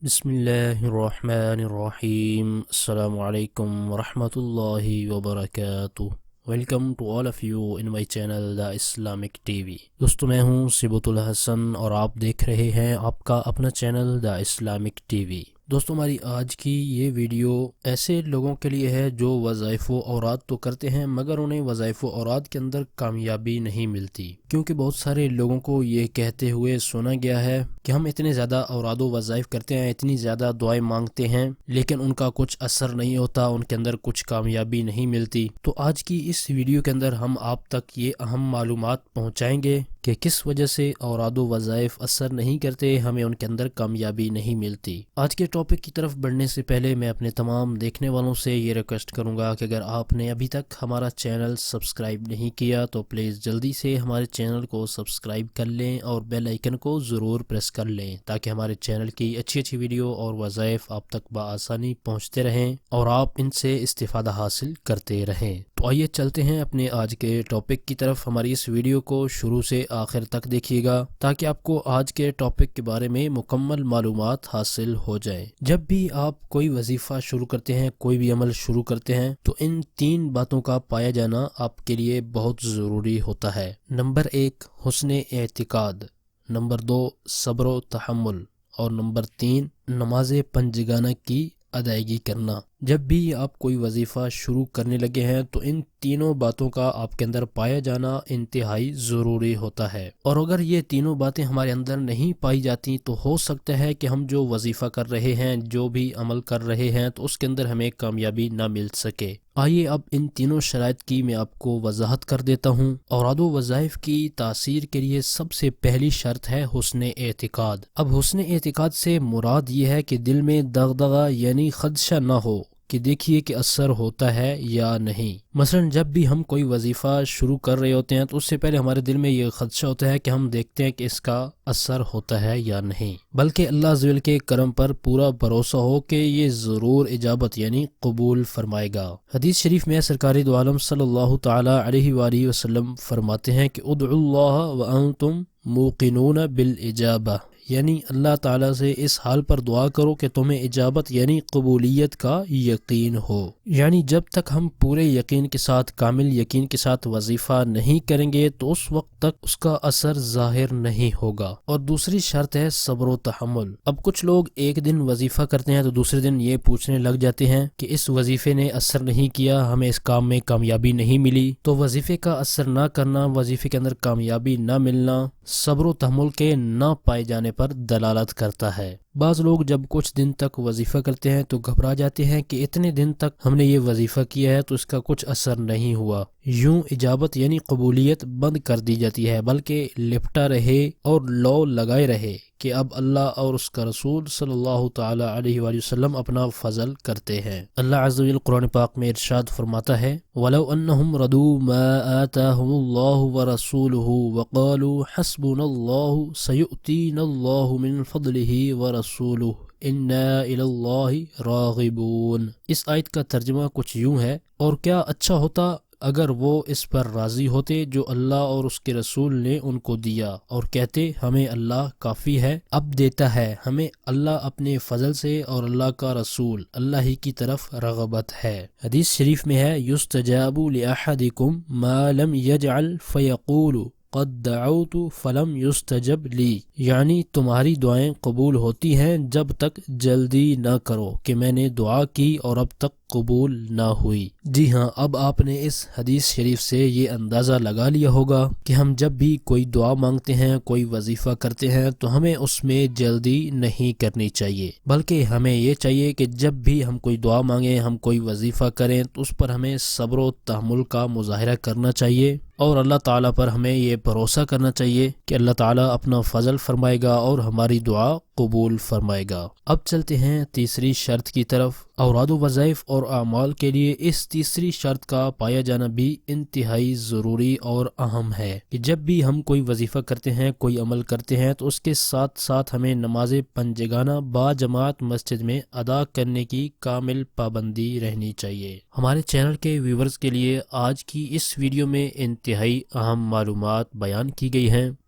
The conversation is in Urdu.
Bismillahirrahmanirrahim. Assalamu alaikum warahmatullahi wabarakatuh. Welcome to all of you in my channel The Islamic TV. دوستو میں ہوں سبۃ الحسن اور آپ دیکھ رہے ہیں آپ کا اپنا چینل The Islamic TV. دوستو ہماری آج کی یہ ویڈیو ایسے لوگوں کے لیے ہے جو وظائف و اوراد تو کرتے ہیں مگر انہیں وظائف و اوراد کے اندر کامیابی نہیں ملتی، کیونکہ بہت سارے لوگوں کو یہ کہتے ہوئے سنا گیا ہے کہ ہم اتنے زیادہ اوراد و وظائف کرتے ہیں، اتنی زیادہ دعائیں مانگتے ہیں، لیکن ان کا کچھ اثر نہیں ہوتا، ان کے اندر کچھ کامیابی نہیں ملتی. تو آج کی اس ویڈیو کے اندر ہم آپ تک یہ اہم معلومات پہنچائیں گے کہ کس وجہ سے اوراد و وظائف اثر نہیں کرتے، ہمیں ان کے اندر کامیابی نہیں ملتی. آج کے ٹاپک کی طرف بڑھنے سے پہلے میں اپنے تمام دیکھنے والوں سے یہ ریکویسٹ کروں گا کہ اگر آپ نے ابھی تک ہمارا چینل سبسکرائب نہیں کیا تو پلیز جلدی سے ہمارے چینل کو سبسکرائب کر لیں اور بیل آئیکن کو ضرور پریس کر لیں تاکہ ہمارے چینل کی اچھی ویڈیو اور وظائف آپ تک بآسانی پہنچتے رہیں اور آپ ان سے استفادہ حاصل کرتے رہیں. تو آئیے چلتے ہیں اپنے آج کے ٹاپک کی طرف. ہماری اس ویڈیو کو شروع سے آخر تک دیکھیے گا تاکہ آپ کو آج کے ٹاپک کے بارے میں مکمل معلومات حاصل ہو جائیں. جب بھی آپ کوئی وظیفہ شروع کرتے ہیں، کوئی بھی عمل شروع کرتے ہیں، تو ان 3 باتوں کا پایا جانا آپ کے لیے بہت ضروری ہوتا ہے. نمبر 1 حسن اعتقاد، نمبر 2 صبر و تحمل، اور نمبر 3 نماز پنجگانہ کی ادائیگی کرنا. جب بھی آپ کوئی وظیفہ شروع کرنے لگے ہیں تو ان تینوں باتوں کا آپ کے اندر پایا جانا انتہائی ضروری ہوتا ہے، اور اگر یہ تینوں باتیں ہمارے اندر نہیں پائی جاتی تو ہو سکتا ہے کہ ہم جو وظیفہ کر رہے ہیں، جو بھی عمل کر رہے ہیں، تو اس کے اندر ہمیں کامیابی نہ مل سکے. آئیے اب ان تینوں شرائط کی میں آپ کو وضاحت کر دیتا ہوں. اوراد و وظائف کی تاثیر کے لیے سب سے پہلی شرط ہے حسن اعتقاد. اب حسن اعتقاد سے مراد یہ ہے کہ دل میں دغدغہ یعنی خدشہ نہ ہو کہ دیکھیے کہ اثر ہوتا ہے یا نہیں. مثلا جب بھی ہم کوئی وظیفہ شروع کر رہے ہوتے ہیں تو اس سے پہلے ہمارے دل میں یہ خدشہ ہوتا ہے کہ ہم دیکھتے ہیں کہ اس کا اثر ہوتا ہے یا نہیں، بلکہ اللہ عز و جل کے کرم پر پورا بھروسہ ہو کہ یہ ضرور اجابت یعنی قبول فرمائے گا. حدیث شریف میں سرکار دو عالم صلی اللہ تعالی علیہ وآلہ وسلم فرماتے ہیں کہ ادعوا اللہ وانتم موقنون بالاجابہ، یعنی اللہ تعالیٰ سے اس حال پر دعا کرو کہ تمہیں اجابت یعنی قبولیت کا یقین ہو. یعنی جب تک ہم پورے یقین کے ساتھ، کامل یقین کے ساتھ وظیفہ نہیں کریں گے تو اس وقت تک اس کا اثر ظاہر نہیں ہوگا. اور دوسری شرط ہے صبر و تحمل. اب کچھ لوگ ایک دن وظیفہ کرتے ہیں تو دوسرے دن یہ پوچھنے لگ جاتے ہیں کہ اس وظیفے نے اثر نہیں کیا، ہمیں اس کام میں کامیابی نہیں ملی. تو وظیفے کا اثر نہ کرنا، وظیفے کے اندر کامیابی نہ ملنا، صبر و تحمل کے نہ پائے جانے پر دلالت کرتا ہے. بعض لوگ جب کچھ دن تک وظیفہ کرتے ہیں تو گھبرا جاتے ہیں کہ اتنے دن تک ہم نے یہ وظیفہ کیا ہے تو اس کا کچھ اثر نہیں ہوا، یوں اجابت یعنی قبولیت بند کر دی جاتی ہے، بلکہ لپٹا رہے اور لو لگائے رہے کہ اب اللہ اور اس کا رسول صلی اللہ تعالی علیہ وآلہ وسلم اپنا فضل کرتے ہیں. اللہ عز و جل قرآن پاک میں ارشاد فرماتا ہے وَلَوْ أَنَّهُمْ رَضُوا مَا آتَاهُمُ اللَّهُ وَرَسُولُهُ وَقَالُوا حَسْبُنَا اللَّهُ سَيُؤْتِينَا اللَّهُ مِنْ فَضْلِهِ وَرَسُولُهُ اِنَّا إِلَى اللَّهِ رَاغِبُونَ. اس آیت کا ترجمہ کچھ یوں ہے، اور کیا اچھا ہوتا اگر وہ اس پر راضی ہوتے جو اللہ اور اس کے رسول نے ان کو دیا، اور کہتے ہمیں اللہ کافی ہے، اب دیتا ہے، ہمیں اللہ اپنے فضل سے اور اللہ کا رسول اللہ ہی کی طرف رغبت ہے. حدیث شریف میں ہے یستجاب لأحدکم ما لم یجعل فیقول قد دعوت فلم یستجب لی، یعنی تمہاری دعائیں قبول ہوتی ہیں جب تک جلدی نہ کرو کہ میں نے دعا کی اور اب تک قبول نہ ہوئی. جی ہاں، اب آپ نے اس حدیث شریف سے یہ اندازہ لگا لیا ہوگا کہ ہم جب بھی کوئی دعا مانگتے ہیں، کوئی وظیفہ کرتے ہیں تو ہمیں اس میں جلدی نہیں کرنی چاہیے، بلکہ ہمیں یہ چاہیے کہ جب بھی ہم کوئی دعا مانگیں، ہم کوئی وظیفہ کریں تو اس پر ہمیں صبر و تحمل کا مظاہرہ کرنا چاہیے، اور اللہ تعالیٰ پر ہمیں یہ بھروسہ کرنا چاہیے کہ اللہ تعالیٰ اپنا فضل فرمائے گا اور ہماری دعا قبول فرمائے گا. اب چلتے ہیں تیسری شرط کی طرف. اوراد و وظائف اور اعمال کے لیے اس تیسری شرط کا پایا جانا بھی انتہائی ضروری اور اہم ہے کہ جب بھی ہم کوئی وظیفہ کرتے ہیں، کوئی عمل کرتے ہیں، تو اس کے ساتھ ساتھ ہمیں نماز پنجگانہ با جماعت مسجد میں ادا کرنے کی کامل پابندی رہنی چاہیے. ہمارے چینل کے ویورز کے لیے آج کی اس ویڈیو میں انتہائی اہم معلومات بیان کی گئی ہیں.